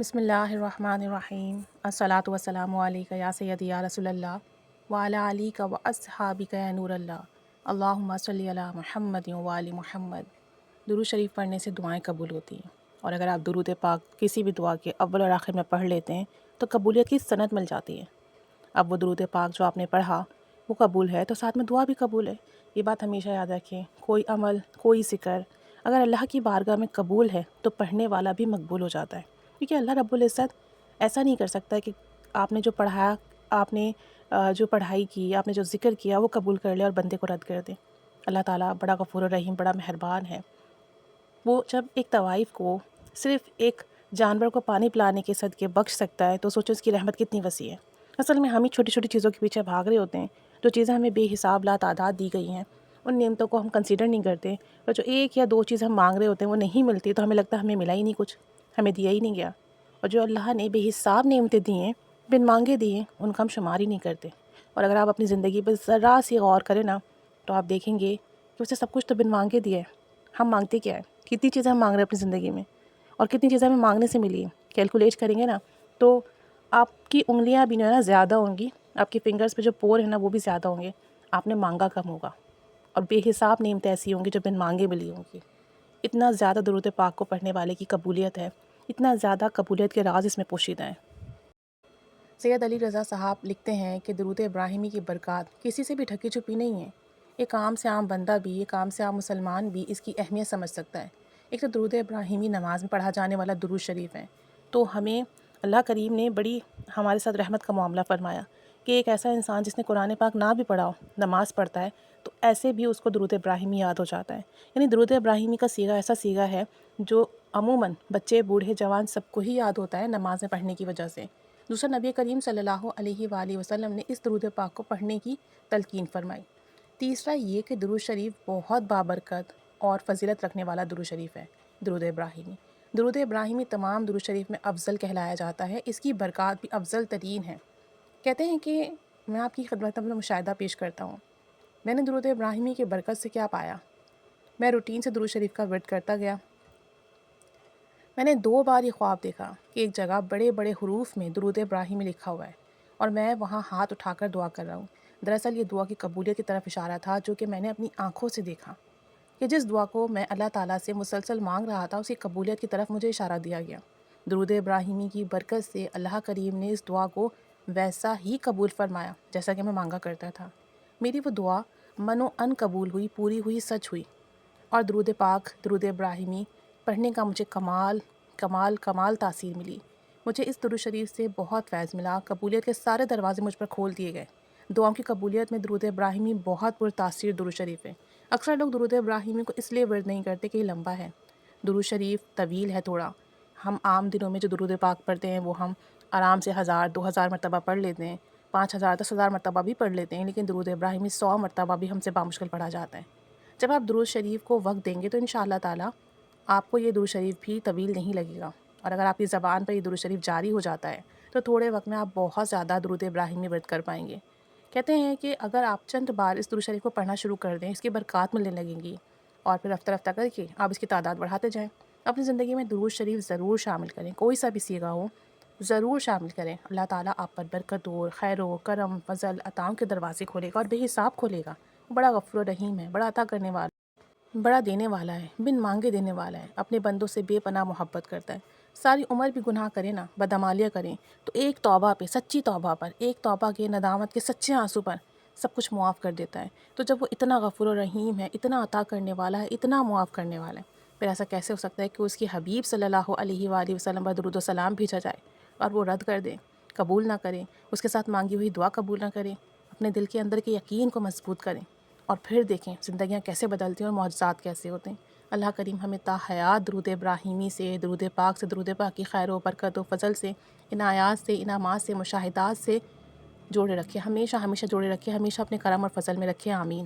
بسم اللہ الرحمن الرحیم الصلاۃ والسلام علیک یا سیدی یا رسول اللہ وعلی علیک و اصحابک یا نور اللہ اللہم صلی علی محمد و آل محمد۔ درود شریف پڑھنے سے دعائیں قبول ہوتی ہیں، اور اگر آپ درود پاک کسی بھی دعا کے اول اور آخر میں پڑھ لیتے ہیں تو قبولیت کی سند مل جاتی ہے۔ اب وہ درود پاک جو آپ نے پڑھا وہ قبول ہے تو ساتھ میں دعا بھی قبول ہے۔ یہ بات ہمیشہ یاد رکھیں، کوئی عمل، کوئی ذکر اگر اللہ کی بارگاہ میں قبول ہے تو پڑھنے والا بھی مقبول ہو جاتا ہے، کیونکہ اللہ رب العزت ایسا نہیں کر سکتا کہ آپ نے جو پڑھایا، آپ نے جو پڑھائی کی، آپ نے جو ذکر کیا وہ قبول کر لے اور بندے کو رد کر دے۔ اللہ تعالیٰ بڑا غفور الرحیم، بڑا مہربان ہے۔ وہ جب ایک طوائف کو صرف ایک جانور کو پانی پلانے کے صدقے بخش سکتا ہے تو سوچو اس کی رحمت کتنی وسیع ہے۔ اصل میں ہم ہی چھوٹی چھوٹی چیزوں کے پیچھے بھاگ رہے ہوتے ہیں، جو چیزیں ہمیں بے حساب لا تعداد دی گئی ہیں ان نعمتوں کو ہم کنسیڈر نہیں کرتے، اور جو ایک یا دو چیز ہم مانگ رہے ہوتے ہیں وہ نہیں ملتی تو ہمیں لگتا ہے ہمیں ملا ہی نہیں کچھ، ہمیں دیا ہی نہیں گیا۔ اور جو اللہ نے بے حساب نعمتیں دی ہیں، بن مانگے دی ہیں، ان کا ہم شمار ہی نہیں کرتے۔ اور اگر آپ اپنی زندگی پر ذرا سی غور کریں نا تو آپ دیکھیں گے کہ اسے سب کچھ تو بن مانگے دیا ہے۔ ہم مانگتے کیا ہے؟ کتنی چیزیں ہم مانگ رہے ہیں اپنی زندگی میں، اور کتنی چیزیں ہمیں مانگنے سے ملی ہیں۔ کیلکولیٹ کریں گے نا تو آپ کی انگلیاں بھی جو ہے نا زیادہ ہوں گی، آپ کے فنگرز پہ جو پور ہیں نا وہ بھی زیادہ ہوں گے، آپ نے مانگا کم ہوگا، اور بے حساب نعمتیں ایسی ہوں گی جو بن مانگے ملی ہوں گی۔ اتنا زیادہ درود پاک کو پڑھنے والے کی قبولیت ہے، اتنا زیادہ قبولیت کے راز اس میں پوشیدہ ہیں۔ سید علی رضا صاحب لکھتے ہیں کہ درود ابراہیمی کی برکات کسی سے بھی ڈھکی چھپی نہیں ہے۔ ایک عام سے عام بندہ بھی، ایک عام سے عام مسلمان بھی اس کی اہمیت سمجھ سکتا ہے۔ ایک تو درود ابراہیمی نماز میں پڑھا جانے والا درود شریف ہے، تو ہمیں اللہ کریم نے بڑی ہمارے ساتھ رحمت کا معاملہ فرمایا کہ ایک ایسا انسان جس نے قرآن پاک نہ بھی پڑھا ہو، نماز پڑھتا ہے تو ایسے بھی اس کو درود ابراہیمی یاد ہو جاتا ہے۔ یعنی درود ابراہیمی کا صیغہ ایسا صیغہ ہے جو عموماً بچے، بوڑھے، جوان سب کو ہی یاد ہوتا ہے نماز میں پڑھنے کی وجہ سے۔ دوسرا، نبی کریم صلی اللہ علیہ وآلہ وسلم نے اس درود پاک کو پڑھنے کی تلقین فرمائی۔ تیسرا یہ کہ درود شریف بہت بابرکت اور فضیلت رکھنے والا درود شریف ہے، درود ابراہیمی۔ درود ابراہیمی تمام درود شریف میں افضل کہلایا جاتا ہے، اس کی برکات بھی افضل ترین ہیں۔ کہتے ہیں کہ میں آپ کی خدمت میں مشاہدہ پیش کرتا ہوں، میں نے درود ابراہیمی کی برکت سے کیا پایا۔ میں روٹین سے درود شریف کا ورد کرتا گیا۔ میں نے 2 بار یہ خواب دیکھا کہ ایک جگہ بڑے بڑے حروف میں درود ابراہیمی لکھا ہوا ہے، اور میں وہاں ہاتھ اٹھا کر دعا کر رہا ہوں۔ دراصل یہ دعا کی قبولیت کی طرف اشارہ تھا، جو کہ میں نے اپنی آنکھوں سے دیکھا کہ جس دعا کو میں اللہ تعالیٰ سے مسلسل مانگ رہا تھا، اس کی قبولیت کی طرف مجھے اشارہ دیا گیا۔ درود ابراہیمی کی برکت سے اللہ کریم نے اس دعا کو ویسا ہی قبول فرمایا جیسا کہ میں مانگا کرتا تھا۔ میری وہ دعا من و ان قبول ہوئی، پوری ہوئی، سچ ہوئی۔ اور درود پاک، درود ابراہیمی پڑھنے کا مجھے کمال تاثیر ملی۔ مجھے اس درود شریف سے بہت فیض ملا، قبولیت کے سارے دروازے مجھ پر کھول دیے گئے۔ دعاؤں کی قبولیت میں درود ابراہیمی بہت پرتاثیر درود شریف ہے۔ اکثر لوگ درود ابراہیمی کو اس لیے ورد نہیں کرتے کہ یہ لمبا ہے۔ درود شریف طویل ہے تھوڑا۔ ہم عام دنوں میں جو درود پاک پڑھتے ہیں وہ ہم آرام سے 1000 2000 مرتبہ پڑھ لیتے ہیں، 5000 10,000 مرتبہ بھی پڑھ لیتے ہیں، لیکن درود ابراہیمی 100 مرتبہ بھی ہم سے بامشکل پڑھا جاتا ہے۔ جب آپ درود شریف کو وقت دیں گے تو انشاءاللہ تعالی آپ کو یہ درود شریف بھی طویل نہیں لگے گا، اور اگر آپ کی زبان پر یہ درود شریف جاری ہو جاتا ہے تو تھوڑے وقت میں آپ بہت زیادہ درود ابراہیمی ورد کر پائیں گے۔ کہتے ہیں کہ اگر آپ چند بار اس درود شریف کو پڑھنا شروع کر دیں، اس کی برکات ملنے لگیں گی، اور پھر رفتہ رفتہ کر کے آپ اس کی تعداد بڑھاتے جائیں۔ اپنی زندگی میں درود شریف ضرور شامل کریں، کوئی سا بھی صیغہ ہو ضرور شامل کریں۔ اللہ تعالیٰ آپ پر برکت و خیر و کرم، فضل، عطاؤں کے دروازے کھولے گا اور بے حساب کھولے گا۔ بڑا غفور و رحیم ہے، بڑا عطا کرنے والا، بڑا دینے والا ہے، بن مانگے دینے والا ہے، اپنے بندوں سے بے پناہ محبت کرتا ہے۔ ساری عمر بھی گناہ کریں نا، بدعمالیاں کریں، تو ایک توبہ پہ، سچی توبہ پر، ایک توبہ کے ندامت کے سچے آنسو پر سب کچھ معاف کر دیتا ہے۔ تو جب وہ اتنا غفور و رحیم ہے، اتنا عطا کرنے والا ہے، اتنا معاف کرنے والا ہے، پھر ایسا کیسے ہو سکتا ہے کہ اس کی حبیب صلی اللہ علیہ وآلہ وسلم پر درود و سلام بھیجا جائے اور وہ رد کر دیں، قبول نہ کریں، اس کے ساتھ مانگی ہوئی دعا قبول نہ کریں؟ اپنے دل کے اندر کے یقین کو مضبوط کریں، اور پھر دیکھیں زندگیاں کیسے بدلتی ہیں اور معجزات کیسے ہوتے ہیں۔ اللہ کریم ہمیں تا حیات درود ابراہیمی سے، درود پاک کی خیر و برکت و فضل سے، عنایات سے، انعامات سے، مشاہدات سے جوڑے رکھے، ہمیشہ ہمیشہ جوڑے رکھے، ہمیشہ اپنے کرم اور فضل میں رکھے، آمین۔